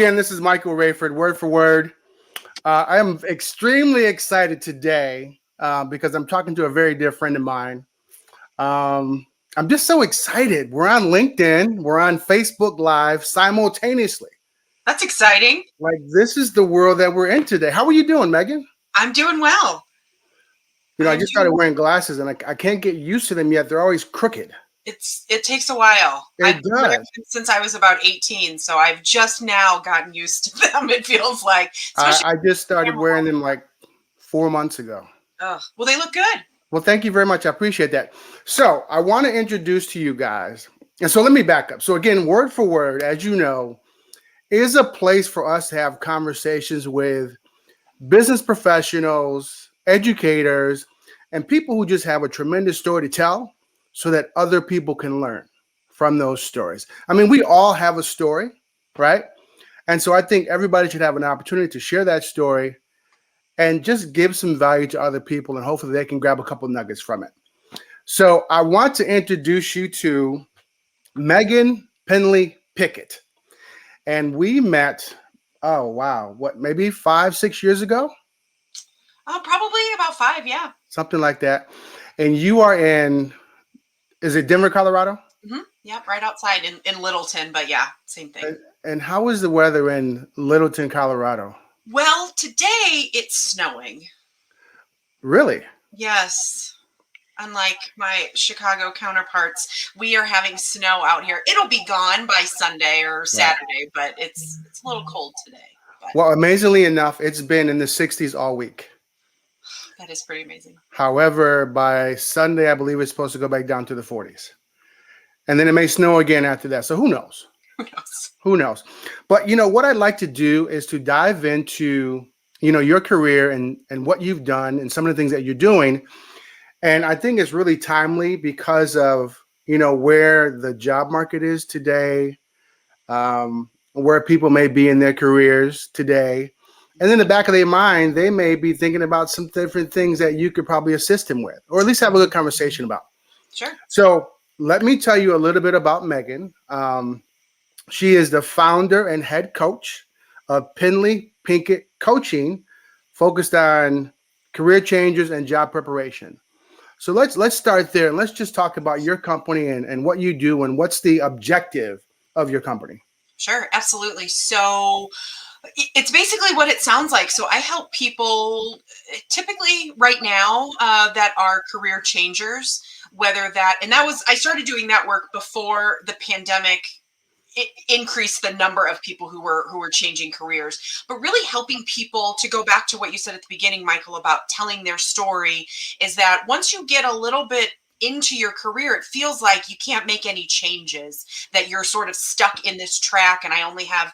again, this is Michael Rayford, word for word. I am extremely excited today because I'm talking to a very dear friend of mine. Um, I'm just so excited. We're on LinkedIn, we're on Facebook Live simultaneously. That's exciting. Like, this is the world that we're in today. How are you doing, Megan? I'm doing well. I just started wearing glasses and I can't get used to them yet. They're always crooked. It takes a while. It I've been wearing does. them since I was about 18, so I've just now gotten used to them. It feels like, especially I just started camera. wearing them like 4 months ago. Oh, well, they look good. Well, thank you very much. I appreciate that. So I want to introduce to you guys. And so let me back up. So again, word for word, as you know, is a place for us to have conversations with business professionals, educators, and people who just have a tremendous story to tell so that other people can learn from those stories. I mean, we all have a story, right? And so I think everybody should have an opportunity to share that story and just give some value to other people, and hopefully they can grab a couple nuggets from it. So I want to introduce you to Megan Pendley Pickett. And we met, oh, wow, what, maybe 5, 6 years ago? Probably about 5, yeah. Something like that. And you are in, is it Denver, Colorado? Yep, right outside in Littleton, but yeah, same thing. And how is the weather in Littleton, Colorado? Well, today it's snowing. Really? Yes. Unlike my Chicago counterparts, we are having snow out here. It'll be gone by Sunday or Saturday, but it's a little cold today. But Well, amazingly enough, it's been in the 60s all week. that is pretty amazing. However, by Sunday, I believe it's supposed to go back down to the 40s. And then it may snow again after that. So who knows? Who knows? Who knows? But, what I'd like to do is to dive into, your career and what you've done and some of the things that you're doing. And I think it's really timely because of, where the job market is today, where people may be in their careers today. And in the back of their mind, they may be thinking about some different things that you could probably assist them with, or at least have a good conversation about. Sure. So let me tell you a little bit about Megan. She is the founder and head coach of Pendley Pickett Coaching, focused on career changes and job preparation. So let's start there, and let's just talk about your company and what you do and what's the objective of your company. Sure, absolutely. So it's basically what it sounds like. So I help people typically right now that are career changers, whether that, and that was, I started doing that work before the pandemic. It increased the number of people who were changing careers, but really helping people to go back to what you said at the beginning, Michael, about telling their story, is that once you get a little bit into your career, it feels like you can't make any changes, that you're sort of stuck in this track and I only have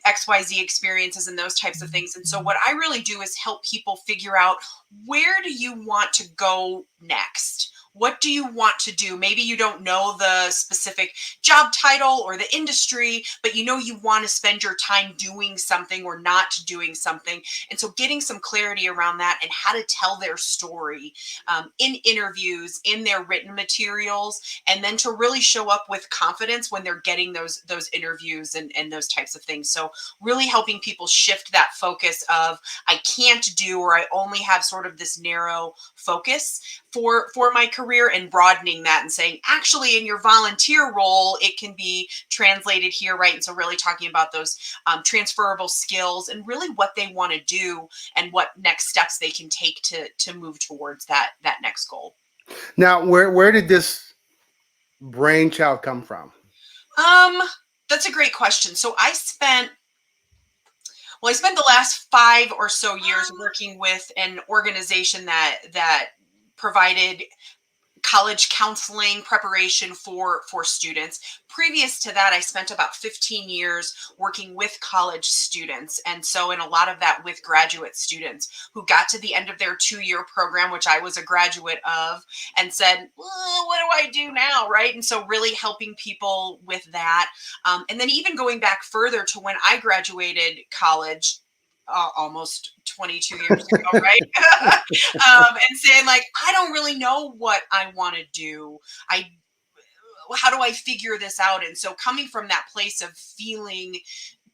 XYZ experiences and those types of things. And so what I really do is help people figure out, where do you want to go next? What do you want to do? Maybe you don't know the specific job title or the industry, but you want to spend your time doing something or not doing something. And so getting some clarity around that and how to tell their story in interviews, in their written materials, and then to really show up with confidence when they're getting those interviews and those types of things. So really helping people shift that focus of, I can't do, or I only have sort of this narrow focus for my career, and broadening that and saying, actually, in your volunteer role, it can be translated here, right? And so really talking about those transferable skills and really what they want to do and what next steps they can take to move towards that next goal. Now, where did this brainchild come from? That's a great question. So I spent the last 5 or so years working with an organization that provided college counseling preparation for students. Previous to that, I spent about 15 years working with college students. And so in a lot of that with graduate students who got to the end of their 2-year program, which I was a graduate of, and said, well, what do I do now? Right. And so really helping people with that. And then even going back further to when I graduated college, almost 22 years ago, right? And saying, like, I don't really know what I want to do. How do I figure this out? And so coming from that place of feeling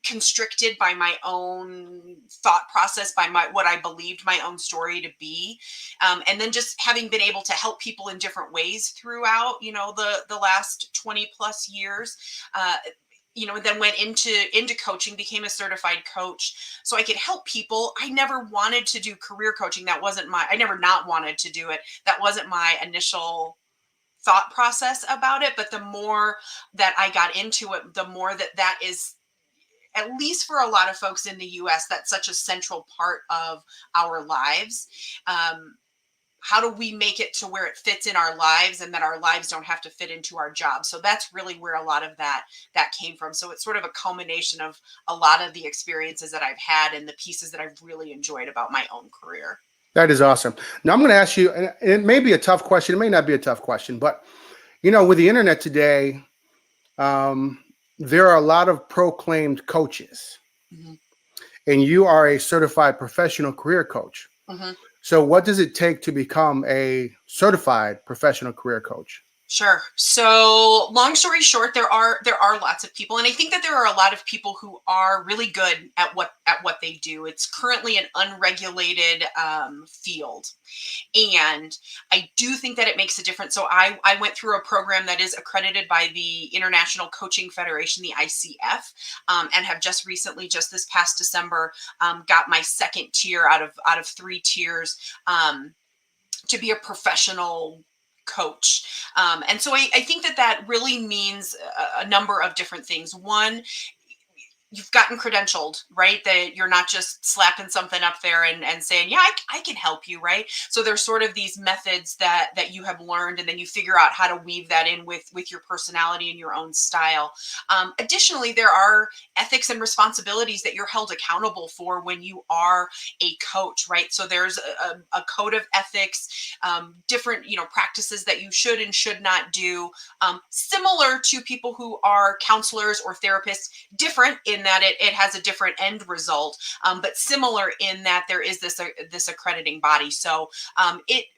constricted by my own thought process, by what I believed my own story to be. And then just having been able to help people in different ways throughout, the last 20 plus years, then went into coaching, became a certified coach so I could help people. I never wanted to do career coaching. I never not wanted to do it. That wasn't my initial thought process about it. But the more that I got into it, the more that is, at least for a lot of folks in the US, that's such a central part of our lives. How do we make it to where it fits in our lives and that our lives don't have to fit into our jobs? So that's really where a lot of that came from. So it's sort of a culmination of a lot of the experiences that I've had and the pieces that I've really enjoyed about my own career. That is awesome. Now I'm going to ask you, and it may be a tough question. It may not be a tough question, but with the internet today, there are a lot of proclaimed coaches, Mm-hmm. and you are a certified professional career coach. Mm-hmm. So what does it take to become a certified professional career coach? Sure. So long story short, there are lots of people, and I think that there are a lot of people who are really good at what they do. It's currently an unregulated field, and I do think that it makes a difference. So I went through a program that is accredited by the International Coaching Federation, the ICF, and have just recently, just this past December, got my second tier out of 3 tiers to be a professional coach. And so I think that really means a number of different things. One, you've gotten credentialed, right? That you're not just slapping something up there and saying, yeah, I can help you, right? So there's sort of these methods that you have learned, and then you figure out how to weave that in with your personality and your own style. Additionally, there are ethics and responsibilities that you're held accountable for when you are a coach, right? So there's a code of ethics, different, practices that you should and should not do, similar to people who are counselors or therapists, different in that it has a different end result, but similar in that there is this accrediting body. So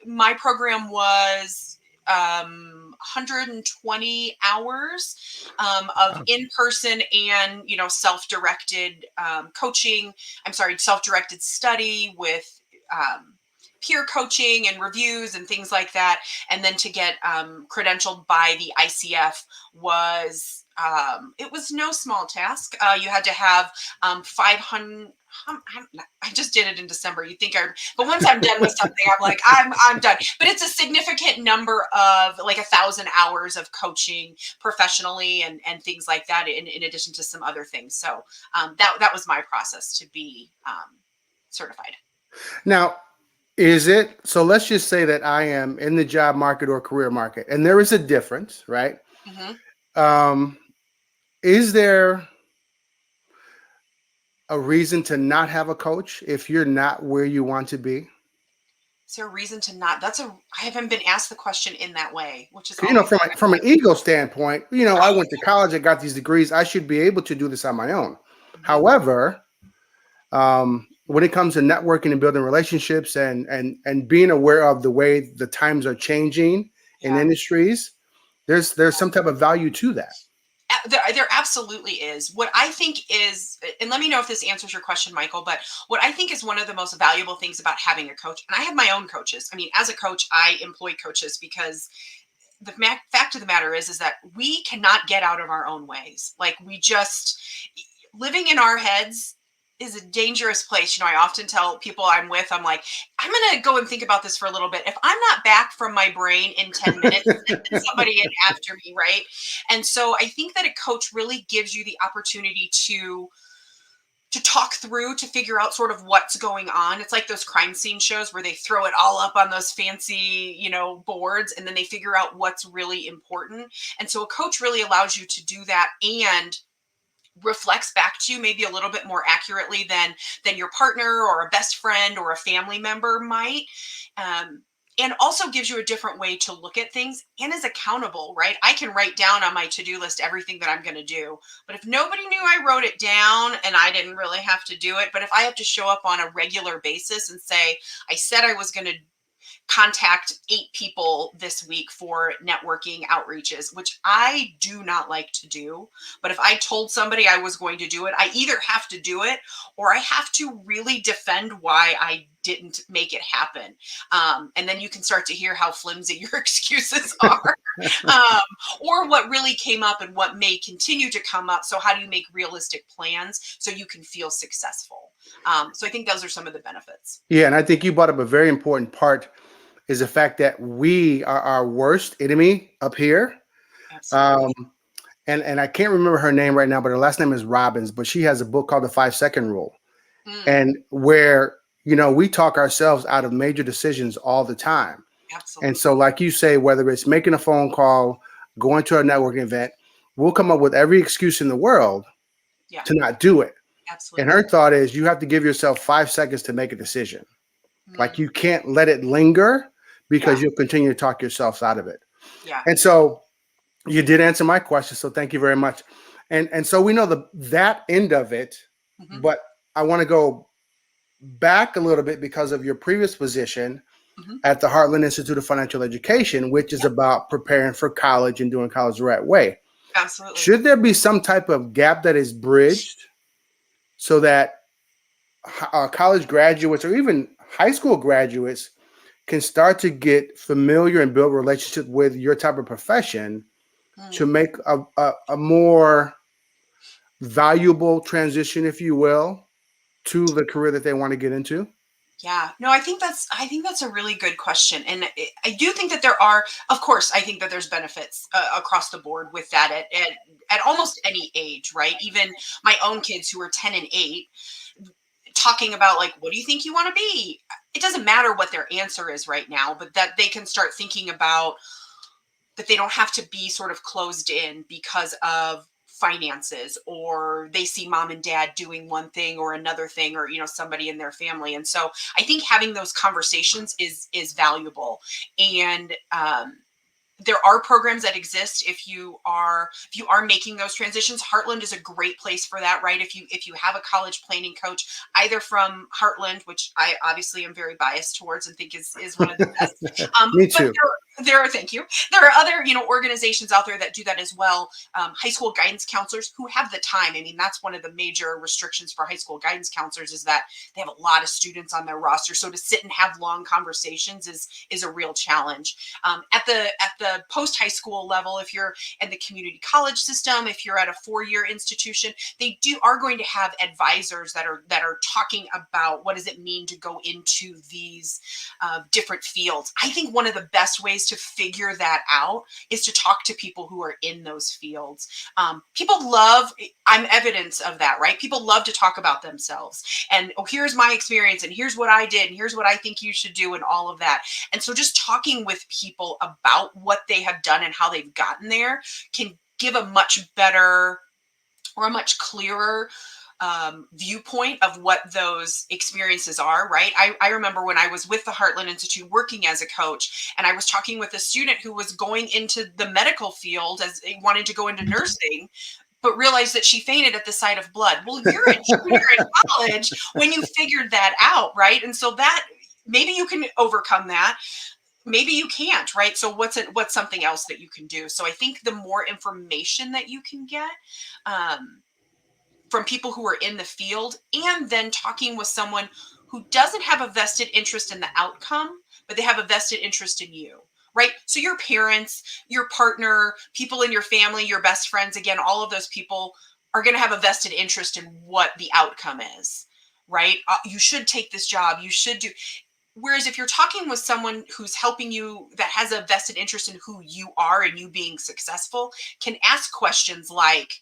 my program was 120 hours of in-person and self-directed coaching. Self-directed study with peer coaching and reviews and things like that. And then to get credentialed by the ICF was it was no small task. You had to have 500. I just did it in December. You think but once I'm done with something, I'm like, I'm done. But it's a significant number of like 1,000 hours of coaching professionally and things like that, in addition to some other things. So that was my process to be certified. Now, so let's just say that I am in the job market or career market, and there is a difference, right? Mm-hmm. Is there a reason to not have a coach if you're not where you want to be? Is there a reason to not? I haven't been asked the question in that way, which is From an ego standpoint, I went to college, I got these degrees, I should be able to do this on my own. Mm-hmm. However, when it comes to networking and building relationships and being aware of the way the times are changing in industries, there's some type of value to that. There absolutely is. What I think is, and let me know if this answers your question, Michael, but what I think is one of the most valuable things about having a coach, and I have my own coaches. I mean, as a coach, I employ coaches because the fact of the matter is that we cannot get out of our own ways. Like, living in our heads is a dangerous place. I often tell people I'm with, I'm like, I'm going to go and think about this for a little bit. If I'm not back from my brain in 10 minutes, send somebody in after me, right? And so I think that a coach really gives you the opportunity to talk through, to figure out sort of what's going on. It's like those crime scene shows where they throw it all up on those fancy, boards, and then they figure out what's really important. And so a coach really allows you to do that and reflects back to you maybe a little bit more accurately than your partner or a best friend or a family member might. And also gives you a different way to look at things and is accountable, right? I can write down on my to-do list everything that I'm going to do. But if nobody knew I wrote it down and I didn't really have to do it, but if I have to show up on a regular basis and say, I said I was going to contact 8 people this week for networking outreaches, which I do not like to do. But if I told somebody I was going to do it, I either have to do it or I have to really defend why I didn't make it happen. And then you can start to hear how flimsy your excuses are, or what really came up and what may continue to come up. So how do you make realistic plans so you can feel successful? So I think those are some of the benefits. Yeah, and I think you brought up a very important part is the fact that we are our worst enemy up here. Absolutely. And I can't remember her name right now, but her last name is Robbins, but she has a book called The 5 Second Rule. And where, we talk ourselves out of major decisions all the time. Absolutely. And so, like you say, whether it's making a phone call, going to a networking event, we'll come up with every excuse in the world to not do it. Absolutely. And her thought is you have to give yourself 5 seconds to make a decision. Like you can't let it linger because you'll continue to talk yourself out of it. Yeah. And so you did answer my question. So thank you very much. And so we know that end of it, but I want to go back a little bit because of your previous position at the Heartland Institute of Financial Education, which is about preparing for college and doing college the right way. Absolutely. Should there be some type of gap that is bridged so that college graduates or even high school graduates can start to get familiar and build relationship with your type of profession to make a more valuable transition, if you will, to the career that they want to get into? Yeah, no, I think that's a really good question, and I do think that there are, of course, I think that there's benefits across the board with that at almost any age, right? Even my own kids who are 10 and 8, talking about like, what do you think you want to be? It doesn't matter what their answer is right now, but that they can start thinking about that they don't have to be sort of closed in because of finances, or they see mom and dad doing one thing or another thing, or somebody in their family. And so I think having those conversations is valuable. And there are programs that exist if you are making those transitions. Heartland is a great place for that, right? If you have a college planning coach, either from Heartland, which I obviously am very biased towards and think is one of the best. Me too. Thank you. There are other organizations out there that do that as well. High school guidance counselors who have the time. I mean, that's one of the major restrictions for high school guidance counselors is that they have a lot of students on their roster. So to sit and have long conversations is a real challenge. At the post high school level, if you're in the community college system, if you're at a 4-year institution, they are going to have advisors that are talking about what does it mean to go into these different fields. I think one of the best ways to figure that out is to talk to people who are in those fields. I'm evidence of that, right? People love to talk about themselves and, oh, here's my experience and here's what I did and here's what I think you should do and all of that. And so just talking with people about what they have done and how they've gotten there can give a much better or a much clearer viewpoint of what those experiences are, right? I remember when I was with the Heartland Institute working as a coach, and I was talking with a student who was going into the medical field as wanted to go into nursing, but realized that she fainted at the sight of blood. Well, you're a junior in college when you figured that out, right? And so that maybe you can overcome that. Maybe you can't, right? So what's something else that you can do? So I think the more information that you can get from people who are in the field, and then talking with someone who doesn't have a vested interest in the outcome, but they have a vested interest in you, right? So your parents, your partner, people in your family, your best friends, again, all of those people are going to have a vested interest in what the outcome is, right? You should take this job. You should do. Whereas if you're talking with someone who's helping you, that has a vested interest in who you are and you being successful, can ask questions like,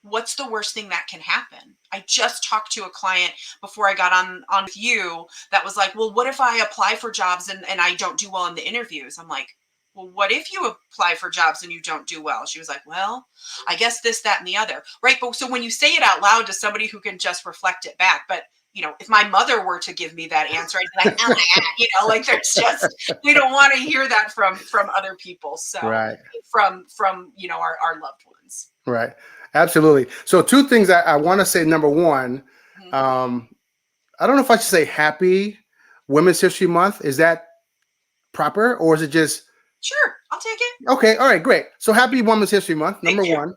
what's the worst thing that can happen? I just talked to a client before I got on with you that was like, well, what if I apply for jobs and I don't do well in the interviews? I'm like, well, what if you apply for jobs and you don't do well? She was like, well, I guess this, that, and the other, right? But so when you say it out loud to somebody who can just reflect it back, but if my mother were to give me that answer, I'd be like, like there's just, we don't want to hear that from other people. So right. from our loved ones. Right. Absolutely. So 2 things I want to say. Number one, I don't know if I should say happy Women's History Month. Is that proper, or is it just Sure, I'll take it. okay? All right, great. So happy Women's History Month, Thank number you. one.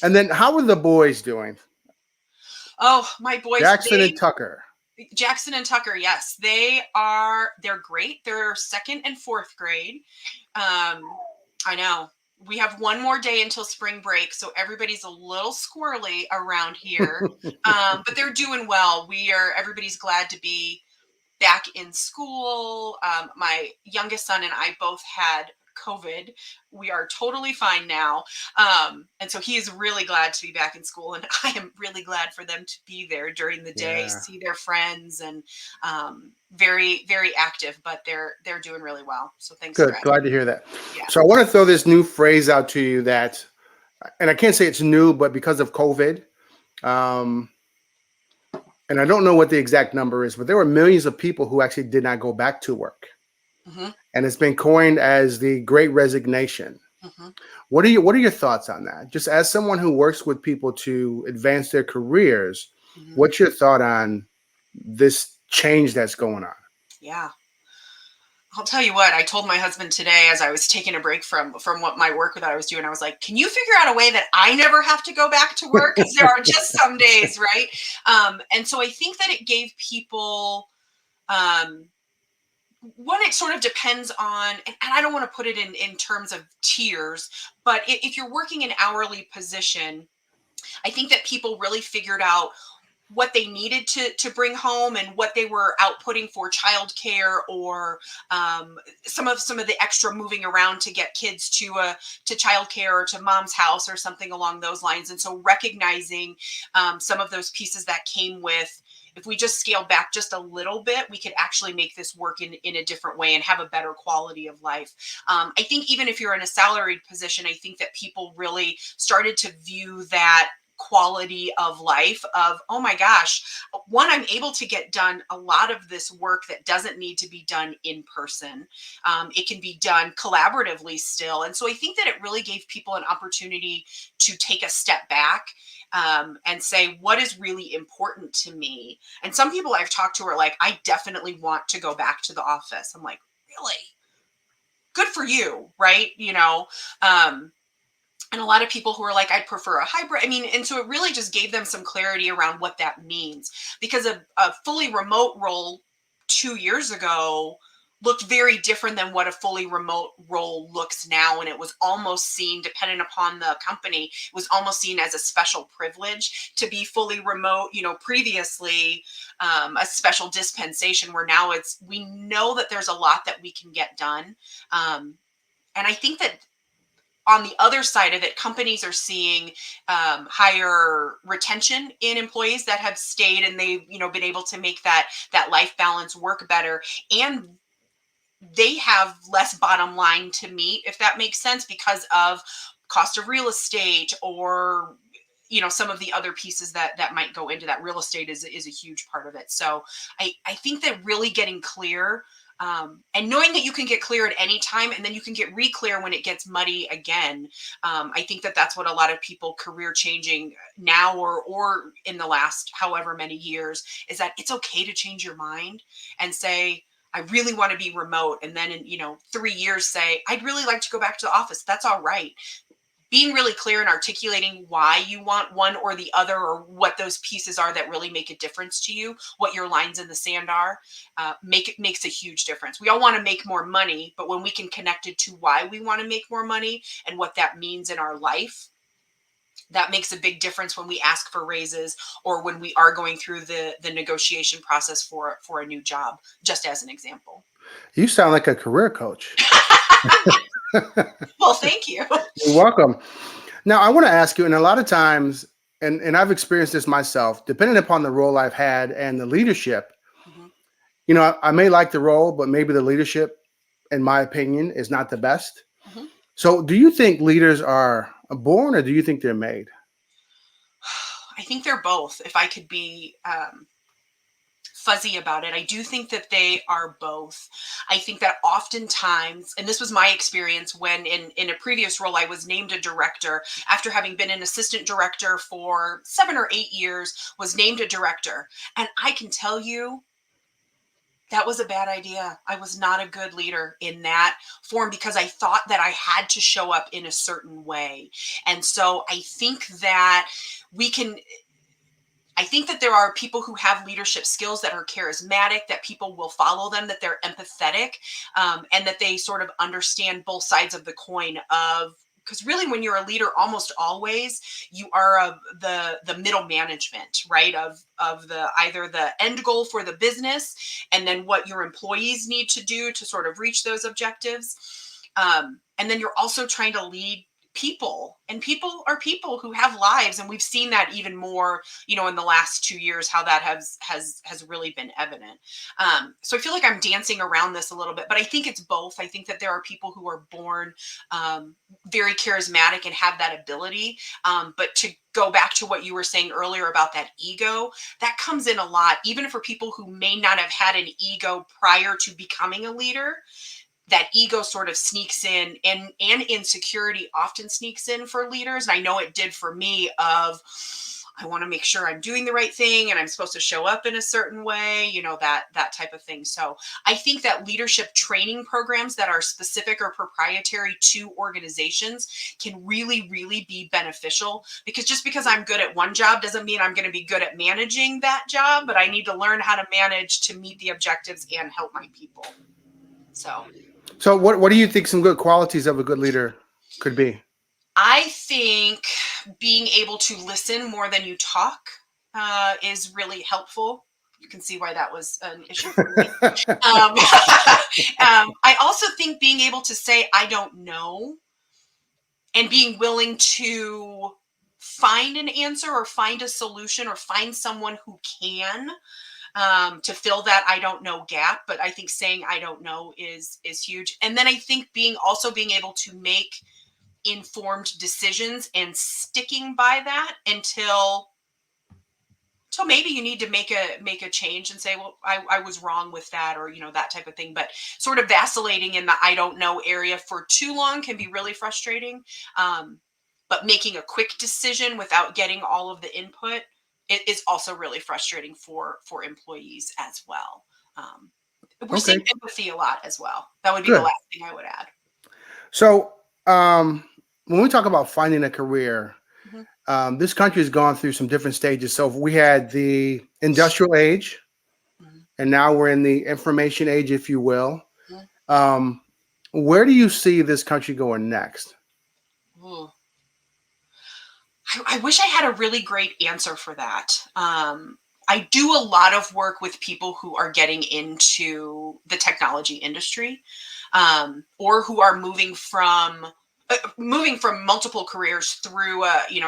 And then how are the boys doing? Oh, my boys, Jackson and Tucker. Jackson and Tucker, yes, they're great. They're second and fourth grade. I know. We have one more day until spring break, so everybody's a little squirrely around here. But they're doing well. Everybody's glad to be back in school. My youngest son and I both had COVID. We are totally fine now. And so he is really glad to be back in school. And I am really glad for them to be there during the day, Yeah. see their friends, and very, very active, but they're doing really well. So thanks for Good. asking. Glad to hear that. Yeah. So I want to throw this new phrase out to you that, and I can't say it's new, but because of COVID, um, and I don't know what the exact number is, but there were millions of people who actually did not go back to work. Hmm. And it's been coined as the Great Resignation. Hmm. What are your thoughts on that? Just as someone who works with people to advance their careers, Hmm. what's your thought on this change that's going on? Yeah. I'll tell you what, I told my husband today as I was taking a break from what my work that I was doing, I was like, can you figure out a way that I never have to go back to work? Because there are just some days, right? And so I think that it gave people um, one, it sort of depends on, and I don't want to put it in terms of tiers, but if you're working an hourly position, I think that people really figured out what they needed to bring home and what they were outputting for childcare or some of the extra moving around to get kids to childcare or to mom's house or something along those lines. And so recognizing some of those pieces that came with, if we just scale back just a little bit, we could actually make this work in a different way and have a better quality of life. I think even if you're in a salaried position, I think that people really started to view that quality of life of, oh my gosh, one, I'm able to get done a lot of this work that doesn't need to be done in person. It can be done collaboratively still. And so I think that it really gave people an opportunity to take a step back and say, what is really important to me? And some people I've talked to are like, I definitely want to go back to the office. I'm like, really? Good for you, right? And a lot of people who are like, I'd prefer a hybrid. I mean, and so it really just gave them some clarity around what that means, because a fully remote role 2 years ago looked very different than what a fully remote role looks now. And it was almost seen, depending upon the company, it was almost seen as a special privilege to be fully remote, previously a special dispensation, where now we know that there's a lot that we can get done. And I think that on the other side of it, companies are seeing higher retention in employees that have stayed, and they've been able to make that life balance work better, and they have less bottom line to meet, if that makes sense, because of cost of real estate or some of the other pieces that might go into that. Real estate is a huge part of it. So I think that really getting clear, and knowing that you can get clear at any time, and then you can get re-clear when it gets muddy again. I think that that's what a lot of people career changing now or in the last however many years, is that it's okay to change your mind and say, I really want to be remote. And then in 3 years say, I'd really like to go back to the office. That's all right. Being really clear and articulating why you want one or the other, or what those pieces are that really make a difference to you, what your lines in the sand are, makes a huge difference. We all want to make more money, but when we can connect it to why we want to make more money and what that means in our life, that makes a big difference when we ask for raises, or when we are going through the negotiation process for a new job, just as an example. You sound like a career coach. Well, thank you. You're welcome. Now, I want to ask you, and a lot of times, and I've experienced this myself, depending upon the role I've had and the leadership, Mhm. I may like the role, but maybe the leadership, in my opinion, is not the best. Mhm. So, do you think leaders are born, or do you think they're made? I think they're both. If I could be fuzzy about it, I do think that they are both. I think that oftentimes, and this was my experience when in a previous role, I was named a director after having been an assistant director for 7 or 8 years, was named a director. And I can tell you, That was a bad idea. I was not a good leader in that form because I thought that I had to show up in a certain way. And so we can I think that there are people who have leadership skills that are charismatic, that people will follow them, that they're empathetic, and that they sort of understand both sides of the coin of, because really when you're a leader, almost always you are the middle management, right, of the either the end goal for the business and then what your employees need to do to sort of reach those objectives, and then you're also trying to lead people, and people are people who have lives, and we've seen that even more, in the last 2 years, how that has really been evident. So I feel like I'm dancing around this a little bit, but I think it's both. I think that there are people who are born very charismatic and have that ability, but to go back to what you were saying earlier about that ego, that comes in a lot, even for people who may not have had an ego prior to becoming a leader. That ego sort of sneaks in, and insecurity often sneaks in for leaders. And I know it did for me, of I want to make sure I'm doing the right thing and I'm supposed to show up in a certain way, that type of thing. So I think that leadership training programs that are specific or proprietary to organizations can really, really be beneficial, because just because I'm good at one job doesn't mean I'm going to be good at managing that job, but I need to learn how to manage to meet the objectives and help my people. So what do you think some good qualities of a good leader could be? I think being able to listen more than you talk is really helpful. You can see why that was an issue for me. I also think being able to say, I don't know, and being willing to find an answer or find a solution or find someone who can, to fill that I don't know gap. But I think saying I don't know is huge. And then I think being able to make informed decisions and sticking by that until maybe you need to make a change and say, well, I was wrong with that, or that type of thing. But sort of vacillating in the I don't know area for too long can be really frustrating. But making a quick decision without getting all of the input is also really frustrating for employees as well. We're seeing empathy a lot as well. That would be the last thing I would add. So when we talk about finding a career, this country has gone through some different stages. So we had the industrial age, and now we're in the information age, if you will. Where do you see this country going next? Ooh. I wish I had a really great answer for that. I do a lot of work with people who are getting into the technology industry, or who are moving from multiple careers through,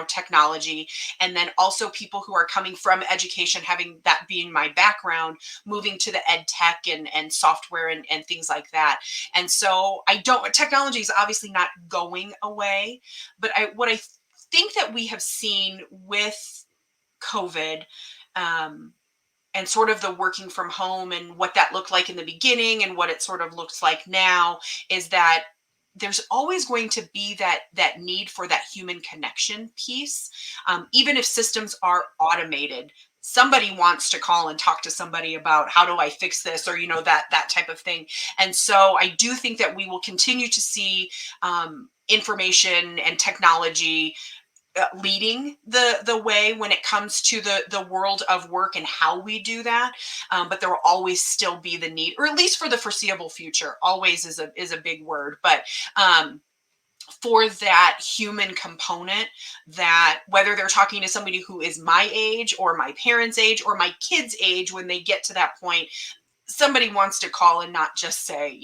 technology. And then also people who are coming from education, having that being my background, moving to the ed tech and software and things like that. And so technology is obviously not going away, but what I think that we have seen with COVID, and sort of the working from home and what that looked like in the beginning and what it sort of looks like now, is that there's always going to be that need for that human connection piece. Even if systems are automated, somebody wants to call and talk to somebody about how do I fix this, or that type of thing. And so I do think that we will continue to see information and technology leading the way when it comes to the world of work and how we do that. But there will always still be the need, or at least for the foreseeable future. Always is a big word, but for that human component, that whether they're talking to somebody who is my age or my parents' age or my kids' age, when they get to that point, somebody wants to call and not just say,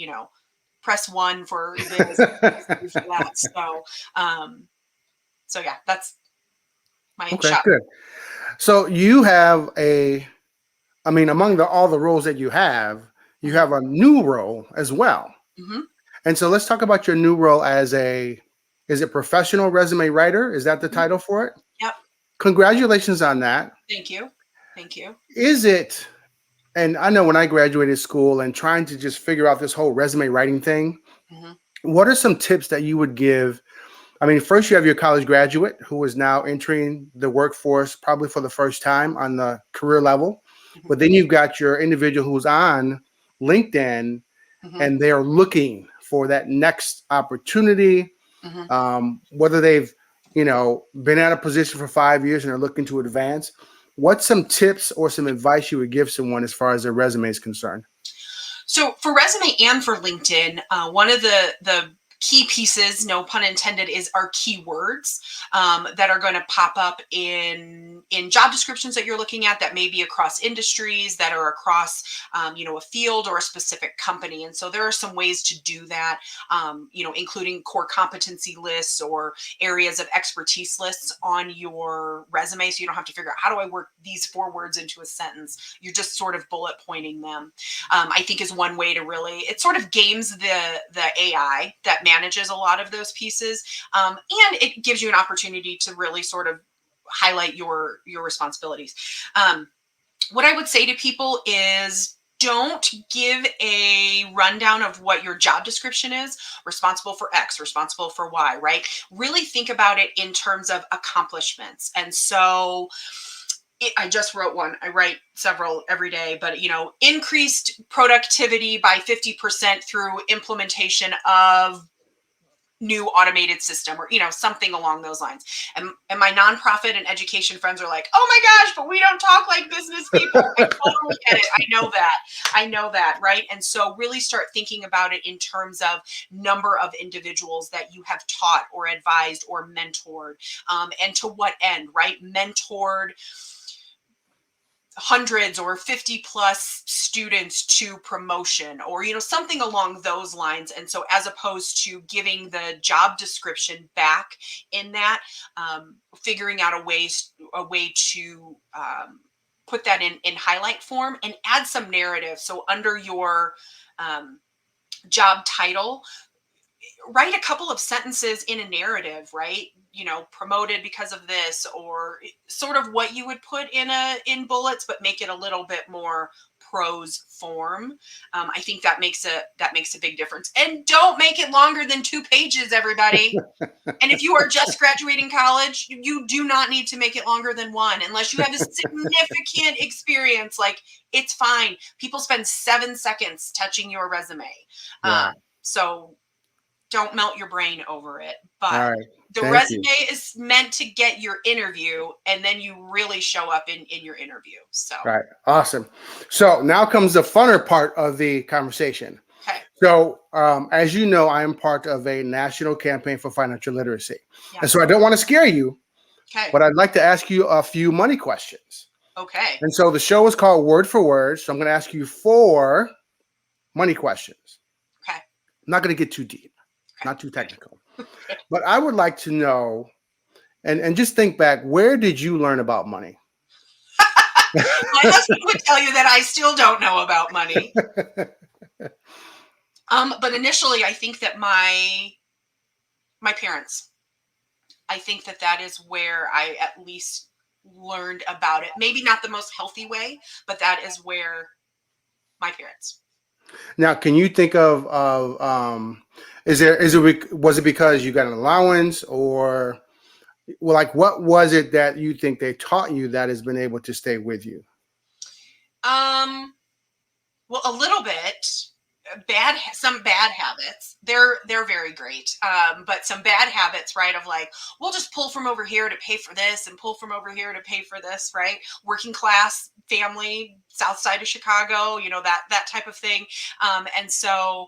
press 1 for this, press 2 for that. So yeah, that's my shot. Good. So you have among all the roles that you have a new role as well. And so let's talk about your new role as is it professional resume writer? Is that the title for it? Yep. Congratulations on that. Thank you. Thank you. Is it, and I know when I graduated school and trying to just figure out this whole resume writing thing, what are some tips that you would give? I mean, first you have your college graduate who is now entering the workforce probably for the first time on the career level. But then you've got your individual who's on LinkedIn Mhm. and they're looking for that next opportunity, Mhm. whether they've, been at a position for 5 years and are looking to advance, what's some tips or some advice you would give someone as far as their resume is concerned? So for resume and for LinkedIn, one of the key pieces, no pun intended, is our keywords that are going to pop up in job descriptions that you're looking at that may be across industries, that are across a field or a specific company. And so there are some ways to do that, including core competency lists or areas of expertise lists on your resume, so you don't have to figure out how do I work these 4 words into a sentence. You're just sort of bullet pointing them. I think is one way to really, it sort of games the AI that manages a lot of those pieces, and it gives you an opportunity to really sort of highlight your responsibilities. What I would say to people is, don't give a rundown of what your job description is. Responsible for X, responsible for Y, right? Really think about it in terms of accomplishments. And so I just wrote one. I write several every day, but increased productivity by 50% through implementation of new automated system, or something along those lines. And my nonprofit and education friends are like, oh my gosh, but we don't talk like business people. I totally get it. I know that, right? And so really start thinking about it in terms of number of individuals that you have taught or advised or mentored, and to what end, right? Mentored hundreds or 50 plus students to promotion, or something along those lines. And so as opposed to giving the job description back in that, figuring out a way to put that in highlight form and add some narrative. So under your job title, write a couple of sentences in a narrative, right? Promoted because of this, or sort of what you would put in bullets, but make it a little bit more prose form. I think that makes a big difference. And don't make it longer than 2 pages, everybody. And if you are just graduating college, you do not need to make it longer than 1, unless you have a significant experience. Like, it's fine. People spend 7 seconds touching your resume. Right. So don't melt your brain over it. All But right. the Thank resume you. is meant to get your interview, and then you really show up in your interview. So, Right. Awesome. So now comes the funner part of the conversation. okay. So, as you know, I am part of a national campaign for financial literacy. Yeah. And so I don't want to scare you, Okay. but I'd like to ask you a few money questions. Okay. And so the show is called Word for Word. So I'm going to ask you 4 money questions. Okay. I'm not going to get too deep, Okay. not too technical. But I would like to know, and just think back, where did you learn about money? My husband would tell you that I still don't know about money. But initially, I think that my parents, I think that is where I at least learned about it. Maybe not the most healthy way, but that is where my parents. Now, can you think of was it because you got an allowance, or well, like what was it that you think they taught you that has been able to stay with you? Well, a little bit. Some bad habits. They're very great, but some bad habits, right? Of like, we'll just pull from over here to pay for this, and pull from over here to pay for this, right? Working class family, south side of Chicago, that type of thing. And so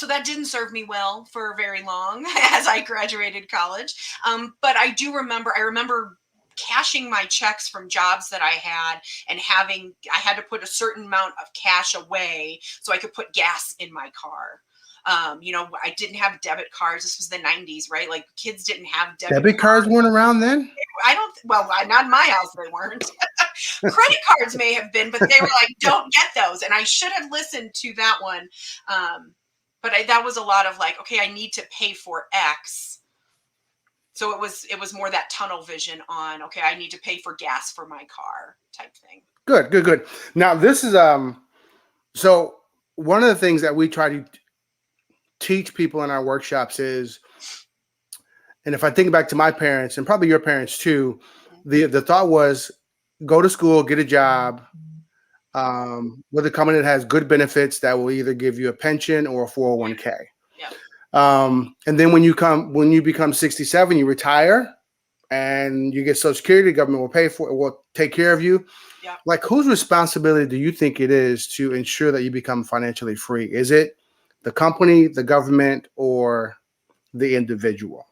that didn't serve me well for very long as I graduated college. But I remember cashing my checks from jobs that I had, and I had to put a certain amount of cash away so I could put gas in my car. I didn't have debit cards. This was the 90s, right? Like, kids didn't have debit Debit cards weren't around then? not in my house, they weren't. Credit cards may have been, but they were like, don't get those. And I should have listened to that one. But that was a lot of like, okay, I need to pay for X. So it was more that tunnel vision on, okay, I need to pay for gas for my car type thing. Good. Now this is so one of the things that we try to teach people in our workshops is, and if I think back to my parents and probably your parents too, the thought was go to school, get a job, with a company that has good benefits that will either give you a pension or a 401k. Yeah. And then when you become 67, you retire and you get Social Security. The government will pay for it, will take care of you. Yeah. Like, whose responsibility do you think it is to ensure that you become financially free? Is it the company, the government, or the individual?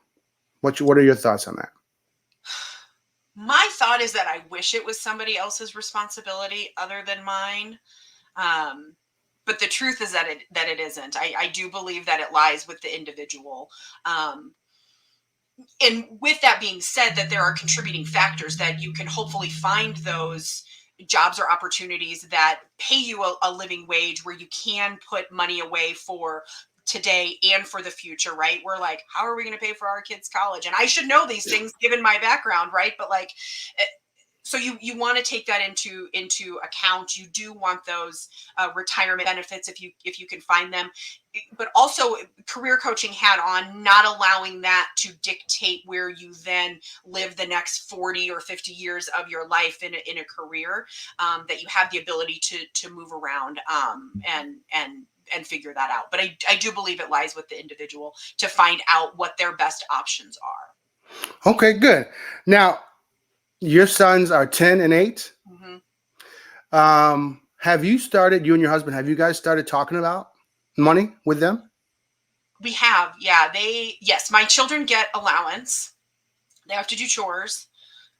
What are your thoughts on that? My thought is that I wish it was somebody else's responsibility other than mine. Um, but the truth is that it isn't. I do believe that it lies with the individual. Um, and with that being said, that there are contributing factors that you can hopefully find those jobs or opportunities that pay you a living wage where you can put money away for today and for the future, right? We're like, how are we going to pay for our kids' college? And I should know these things given my background, right? But like, so you want to take that into account. You do want those retirement benefits if you can find them, but also career coaching hat on, not allowing that to dictate where you then live the next 40 or 50 years of your life in a career. That you have the ability to move around and figure that out. But I do believe it lies with the individual to find out what their best options are. Okay, good. Now, your sons are 10 and 8. Have you started, you and your husband, have you guys started talking about money with them? We have, yeah. Yes, my children get allowance. They have to do chores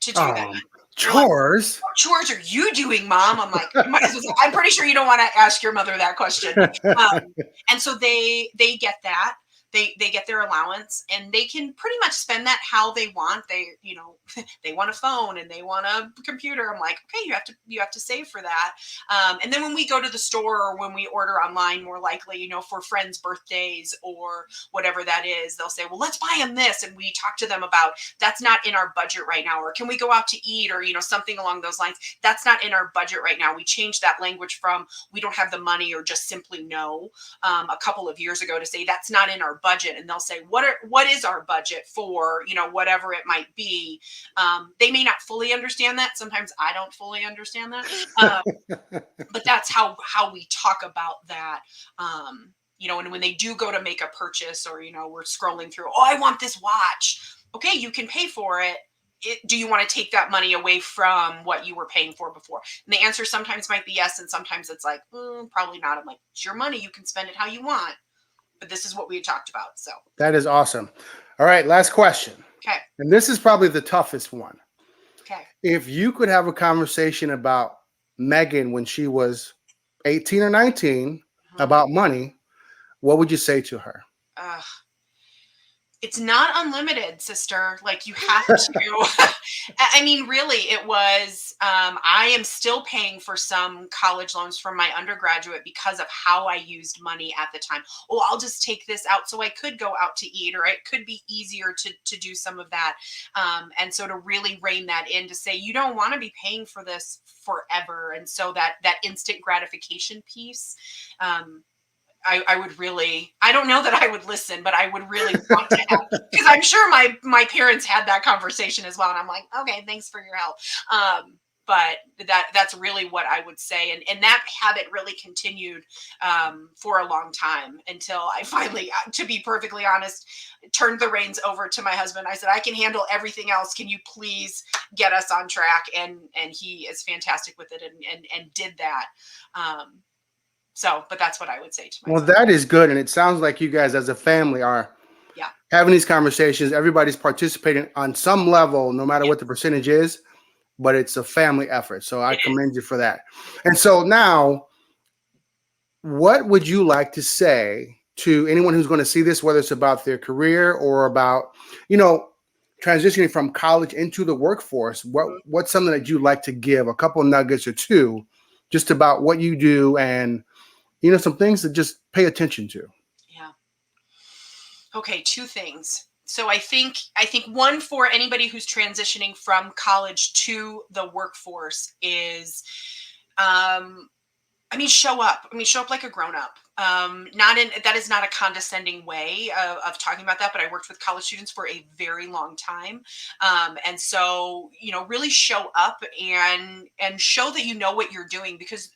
to do that. They're like, Chores? what chores are you doing, Mom? I'm like, I'm pretty sure you don't want to ask your mother that question. And so they get that. They get their allowance and they can pretty much spend that how they want. They want a phone and they want a computer. I'm like, okay, you have to save for that. And then when we go to the store or when we order online, more likely, for friends' birthdays or whatever that is, they'll say, well, let's buy them this. And we talk to them about that's not in our budget right now. Or can we go out to eat or, something along those lines? That's not in our budget right now. We changed that language from we don't have the money or just simply no a couple of years ago to say that's not in our budget. And they'll say, what is our budget for, whatever it might be. They may not fully understand that. Sometimes I don't fully understand that. But that's how we talk about that. And when they do go to make a purchase or, we're scrolling through, oh, I want this watch. Okay, you can pay for it. Do you want to take that money away from what you were paying for before? And the answer sometimes might be yes. And sometimes it's like, probably not. I'm like, it's your money. You can spend it how you want. But this is what we had talked about. So that is awesome. All right, last question. Okay. And this is probably the toughest one. Okay. If you could have a conversation about Megan when she was 18 or 19 about money, what would you say to her? It's not unlimited, sister. Like you have to. I mean, really, it was. I am still paying for some college loans from my undergraduate because of how I used money at the time. Oh, I'll just take this out so I could go out to eat, or it could be easier to do some of that. And so to really rein that in, to say you don't want to be paying for this forever, and so that instant gratification piece. I would really, I don't know that I would listen, but I would really want to have, because I'm sure my parents had that conversation as well. And I'm like, okay, thanks for your help. But that's really what I would say. And that habit really continued for a long time until I finally, to be perfectly honest, turned the reins over to my husband. I said, I can handle everything else. Can you please get us on track? And he is fantastic with it and did that. But that's what I would say to myself. Well, that is good. And it sounds like you guys as a family are having these conversations. Everybody's participating on some level, no matter what the percentage is, but it's a family effort. So I commend you for that. And so now, what would you like to say to anyone who's going to see this, whether it's about their career or about, transitioning from college into the workforce? What's something that you'd like to give, a couple of nuggets or two, just about what you do and some things to just pay attention to? Yeah. Okay, two things. So I think one for anybody who's transitioning from college to the workforce is, show up. Show up like a grown up. Not in that is not a condescending way of talking about that, but I worked with college students for a very long time, and so really show up and show that you know what you're doing, because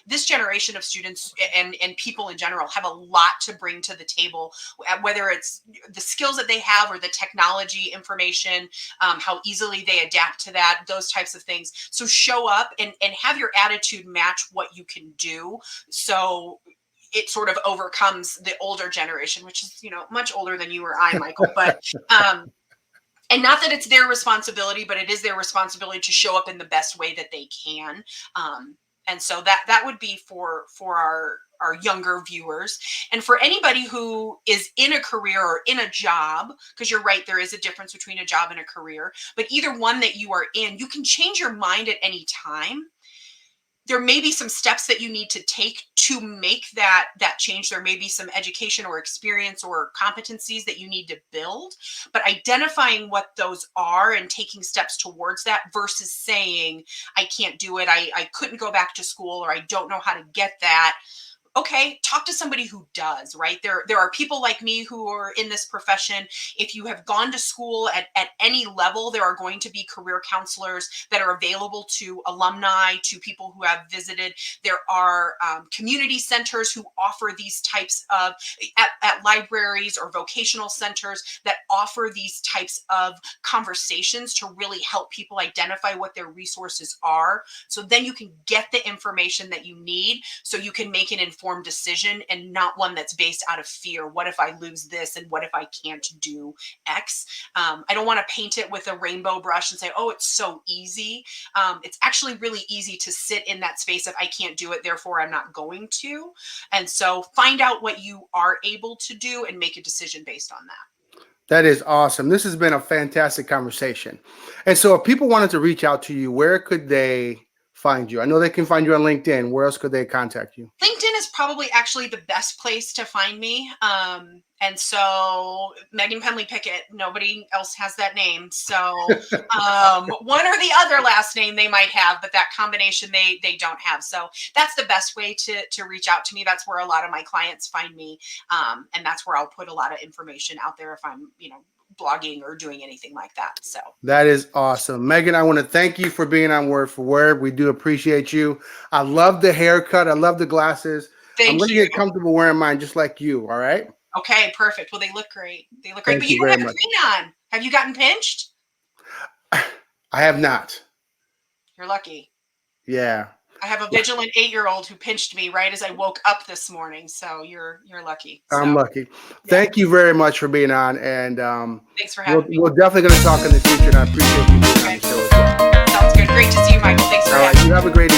this generation of students and people in general have a lot to bring to the table, whether it's the skills that they have or the technology information, how easily they adapt to that, those types of things. So show up and have your attitude match what you can do. So it sort of overcomes the older generation, which is, much older than you or I, Michael, but, and not that it's their responsibility, but it is their responsibility to show up in the best way that they can. And so that would be for our younger viewers. And for anybody who is in a career or in a job, because you're right, there is a difference between a job and a career, but either one that you are in, you can change your mind at any time. There may be some steps that you need to take to make that change. There may be some education or experience or competencies that you need to build, but identifying what those are and taking steps towards that versus saying, I can't do it, I couldn't go back to school, or I don't know how to get that. Okay, talk to somebody who does, right? There are people like me who are in this profession. If you have gone to school at any level, there are going to be career counselors that are available to alumni, to people who have visited. There are community centers who offer these types of, at libraries or vocational centers that offer these types of conversations to really help people identify what their resources are. So then you can get the information that you need so you can make an informed decision, and not one that's based out of fear. What if I lose this? And what if I can't do X? I don't want to paint it with a rainbow brush and say, oh, it's so easy. It's actually really easy to sit in that space of I can't do it, therefore I'm not going to. And so find out what you are able to do and make a decision based on that. That is awesome. This has been a fantastic conversation. And so if people wanted to reach out to you, where could they find you? I know they can find you on LinkedIn. Where else could they contact you? LinkedIn is probably actually the best place to find me. And so Megan Pendley Pickett, nobody else has that name. So one or the other last name they might have, but that combination they don't have. So that's the best way to reach out to me. That's where a lot of my clients find me. And that's where I'll put a lot of information out there if I'm, blogging or doing anything like that. So that is awesome. Megan, I want to thank you for being on Word for Word. We do appreciate you. I love the haircut. I love the glasses. I'm going to get comfortable wearing mine just like you. All right. Okay, perfect. Well, they look great. They look great. Thank But you you don't have very a much. green on. Have you gotten pinched? I have not. You're lucky. Yeah. I have a vigilant 8-year-old who pinched me right as I woke up this morning. So you're lucky. I'm lucky. Thank you very much for being on. And thanks for having me. We're definitely going to talk in the future. And I appreciate you being on the show as well. Sounds good. Great to see you, Michael. Thanks for having me. You have a great